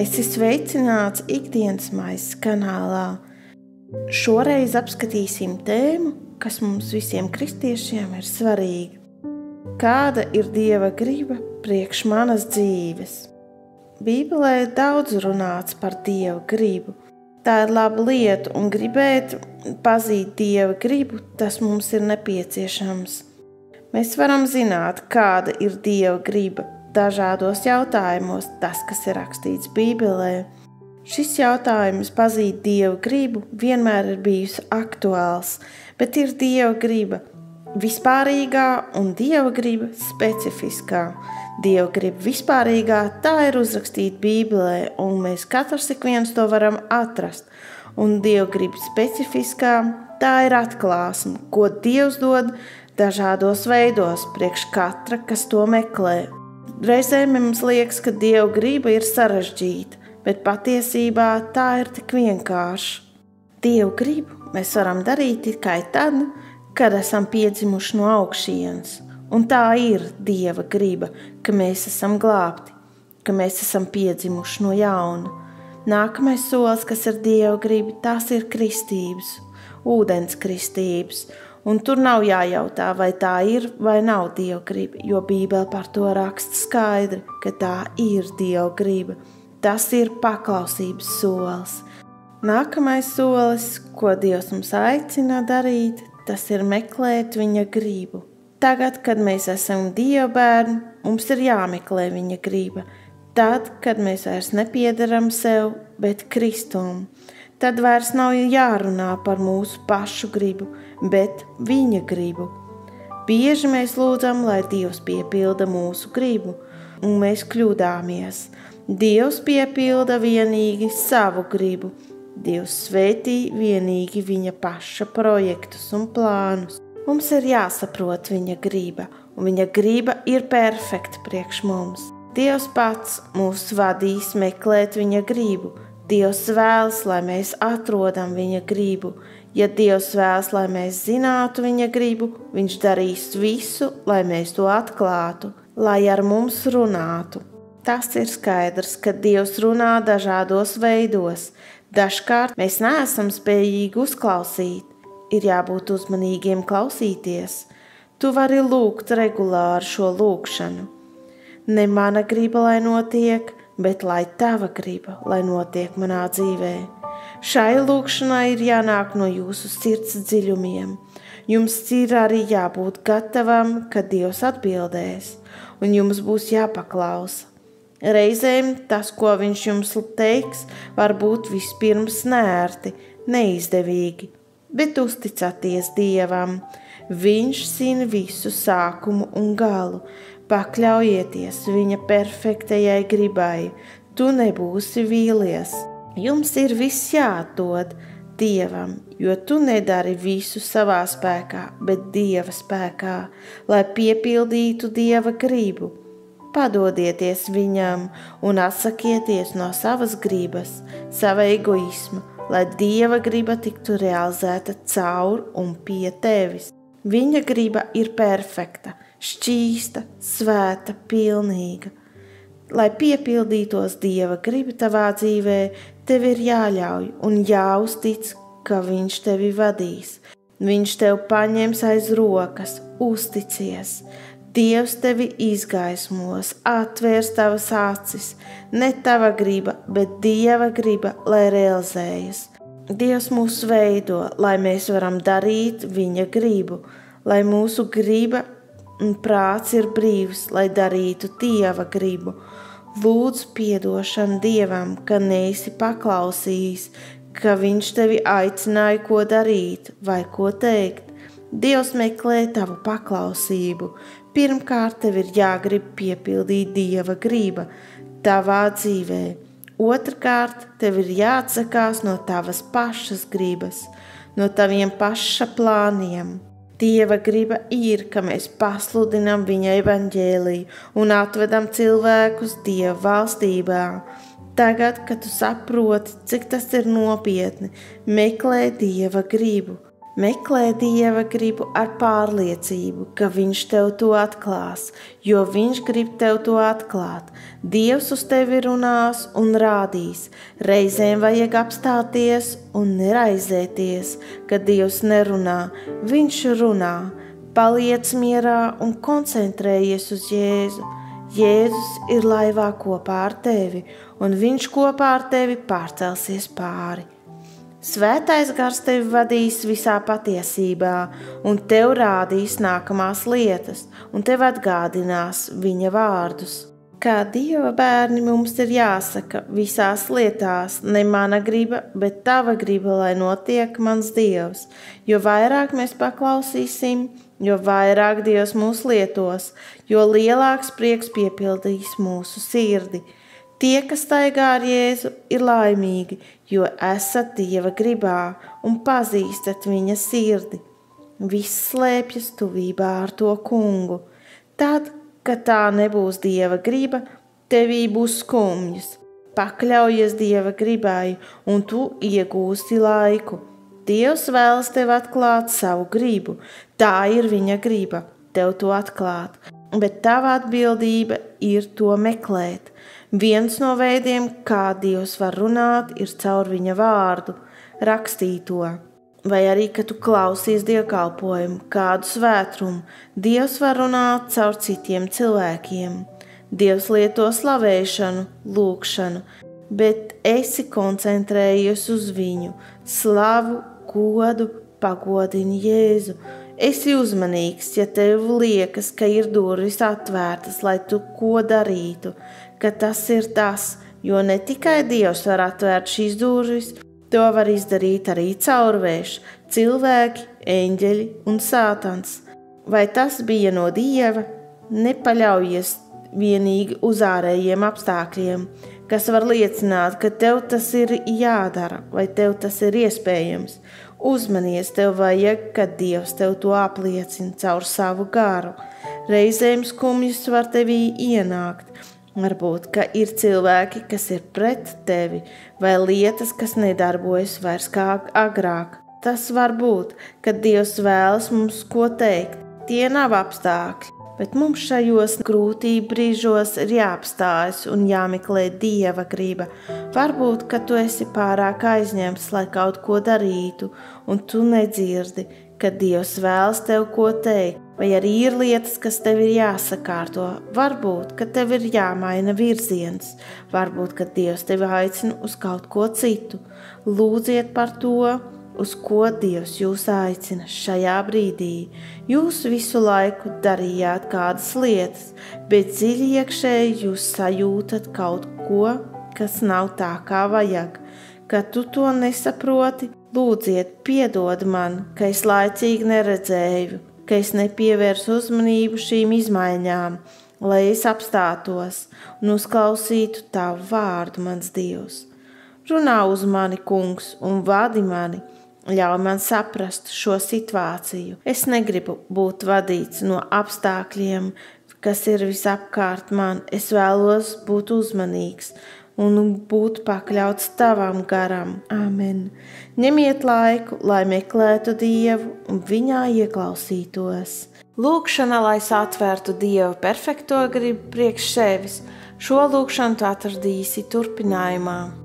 Esi sveicināts ikdienas maizes kanālā. Šoreiz apskatīsim tēmu, kas mums visiem kristiešiem ir svarīga. Kāda ir Dieva griba priekš manas dzīves? Bībelē daudz runāts par Dieva gribu. Tā ir laba lieta, un gribēt pazīt Dieva gribu, tas mums ir nepieciešams. Mēs varam zināt, kāda ir Dieva griba dažādos jautājumos, tas, kas ir rakstīts Bībelē. Šis jautājums pazīt Dieva gribu vienmēr ir bijusi aktuāls, bet ir Dieva griba vispārīgā un Dieva griba specifiskā. Dieva griba vispārīgā, tā ir uzrakstīta Bībelē, un mēs katrs ik viens to varam atrast. Un Dieva griba specifiskā, tā ir atklāsme, ko Dievs dod dažādos veidos priekš katra, kas to meklē. Reizēm mums liekas, ka Dieva griba ir sarežģīta, bet patiesībā tā ir tik vienkārša. Dieva gribu mēs varam darīt tikai tad, kad esam piedzimuši no augšienes. Un tā ir Dieva griba, ka mēs esam glābti, ka mēs esam piedzimuši no jauna. Nākamais solis, kas ir Dieva griba, tās ir kristības, ūdens kristības. Un tur nav jājautā, vai tā ir vai nav Dieva griba, jo Bībele par to raksta skaidri, ka tā ir Dieva griba. Tas ir paklausības solis. Nākamais solis, ko Dievs mums aicina darīt, tas ir meklēt viņa gribu. Tagad, kad mēs esam Dieva bērni, mums ir jāmeklē viņa griba. Tad, kad mēs vairs nepiederam sev, bet Kristum, tad vairs nav jārunā par mūsu pašu gribu, bet viņa gribu. Bieži mēs lūdzam, lai Dievs piepilda mūsu gribu, un mēs kļūdāmies. Dievs piepilda vienīgi savu gribu. Dievs svētī vienīgi viņa paša projektus un plānus. Mums ir jāsaprot viņa griba, un viņa griba ir perfekta priekš mums. Dievs pats mūs vadīs meklēt viņa gribu. Dievs vēlas, lai mēs atrodam viņa gribu. Ja Dievs vēlas, lai mēs zinātu viņa gribu, viņš darīs visu, lai mēs to atklātu, lai ar mums runātu. Tas ir skaidrs, ka Dievs runā dažādos veidos. Dažkārt mēs neesam spējīgi uzklausīt. Ir jābūt uzmanīgiem klausīties. Tu vari lūgt regulāri šo lūgšanu. Ne mana griba, lai notiek, bet lai tava griba, lai notiek manā dzīvē. Šai lūgšanai ir jānāk no jūsu sirds dziļumiem. Jums ir arī jābūt gatavam, kad Dievs atbildēs, un jums būs jāpaklausa. Reizēm tas, ko viņš jums teiks, var būt vispirms neērti, neizdevīgi, bet uzticaties Dievam. Viņš zina visu sākumu un galu. Pakļaujieties viņa perfektajai gribai. Tu nebūsi vīlies. Jums ir viss jāatdod Dievam, jo tu nedari visu savā spēkā, bet Dieva spēkā, lai piepildītu Dieva gribu. Padodieties viņam un atsakieties no savas gribas, sava egoisma, lai Dieva griba tiktu realizēta caur un pie tevis. Viņa griba ir perfekta, šķīsta, svēta, pilnīga. Lai piepildītos Dieva griba tavā dzīvē, tev ir jāļauj un jāuztic, ka viņš tevi vadīs. Viņš tev paņems aiz rokas, uzticies. Dievs tevi izgaismos, atvērs tavas acis, ne tava griba, bet Dieva griba, lai realizējas. Dievs mūs veido, lai mēs varam darīt viņa gribu, lai mūsu griba un prāts ir brīvs, lai darītu Dieva gribu. Lūdzu piedošanu Dievam, ka neesi paklausījis, ka viņš tevi aicināja, ko darīt vai ko teikt. Dievs meklē tavu paklausību. Pirmkārt, tev ir jāgrib piepildīt Dieva griba tavā dzīvē. Otrkārt, tev ir jāatsakās no tavas pašas gribas, no taviem paša plāniem. Dieva griba ir, ka mēs pasludinām viņa evaņģēliju un atvedam cilvēkus Dieva valstībā. Tagad, kad tu saproti, cik tas ir nopietni, meklē Dieva gribu. Meklē Dieva gribu ar pārliecību, ka Viņš tev to atklās, jo Viņš grib tev to atklāt. Dievs uz tevi runās un rādīs. Reizēm vajag apstāties un neraizēties, ka Dievs nerunā. Viņš runā. Paliec mierā un koncentrējies uz Jēzu. Jēzus ir laivā kopā ar tevi, un Viņš kopā ar tevi pārcelsies pāri. Svētais gars tevi vadīs visā patiesībā, un tev rādīs nākamās lietas, un tev atgādinās viņa vārdus. Kā Dieva bērni mums ir jāsaka visās lietās, ne mana griba, bet tava griba, lai notiek mans Dievs. Jo vairāk mēs paklausīsim, jo vairāk Dievs mūs lietos, jo lielāks prieks piepildīs mūsu sirdi. Tie, kas staigā ar Jēzu, ir laimīgi, jo esat Dieva gribā un pazīstat viņa sirdi. Viss slēpjas tuvībā ar to kungu. Tad, kad tā nebūs Dieva griba, tevī būs skumjas. Pakļaujies Dieva gribai, un tu iegūsti laiku. Dievs vēlas tev atklāt savu gribu. Tā ir viņa griba, tev to atklāt. Bet tava atbildība ir to meklēt. Viens no veidiem, kā Dievs var runāt, ir caur viņa vārdu, rakstīto. Vai arī, kad tu klausies dievkalpojumu, kādu svētrumu, Dievs var runāt caur citiem cilvēkiem. Dievs lieto slavēšanu, lūgšanu, bet esi koncentrējies uz viņu, slavu, godu, pagodini Jēzu. Esi uzmanīgs, ja tev liekas, ka ir durvis atvērtas, lai tu ko darītu, ka tas ir tas, jo ne tikai Dievs var atvērt šīs durvis, to var izdarīt arī caurvējš, cilvēki, eņģeļi un sātans. Vai tas bija no Dieva? Nepaļaujies vienīgi uz ārējiem apstākļiem, kas var liecināt, ka tev tas ir jādara vai tev tas ir iespējams. Uzmanies, tev vajag, kad Dievs tev to apliecina caur savu garu. Reizēm skumjas var tevī ienākt. Varbūt, ka ir cilvēki, kas ir pret tevi, vai lietas, kas nedarbojas vairs kā agrāk. Tas var būt, ka Dievs vēlas mums ko teikt. Tie nav apstākļi, bet mums šajos grūtību brīžos ir jāapstājas un jāmeklē Dieva griba. Varbūt, ka tu esi pārāk aizņemts, lai kaut ko darītu, un tu nedzirdi, ka Dievs vēlas tev ko teikt, vai arī ir lietas, kas tev ir jāsakārto. Varbūt, ka tev ir jāmaina virziens, varbūt, ka Dievs tevi aicina uz kaut ko citu. Lūdziet par to, uz ko Dievs jūs aicina šajā brīdī. Jūs visu laiku darījāt kādas lietas, bet dziļi iekšēji jūs sajūtat kaut ko, kas nav tā, kā vajag. Kad tu to nesaproti, lūdziet, piedod man, ka es laicīgi neredzēju, ka es nepievērsu uzmanību šīm izmaiņām, lai es apstātos un uzklausītu tavu vārdu, mans Dievs. Runā uz mani, kungs, un vadi mani, ļauj man saprast šo situāciju. Es negribu būt vadīts no apstākļiem, kas ir visapkārt man. Es vēlos būt uzmanīgs un būt pakļauts tavam garam. Amen. Ņemiet laiku, lai meklētu Dievu un viņā ieklausītos. Lūkšana, lai atvērtu Dieva perfekto gribu priekš sevis. Šo lūkšanu tu atradīsi turpinājumā.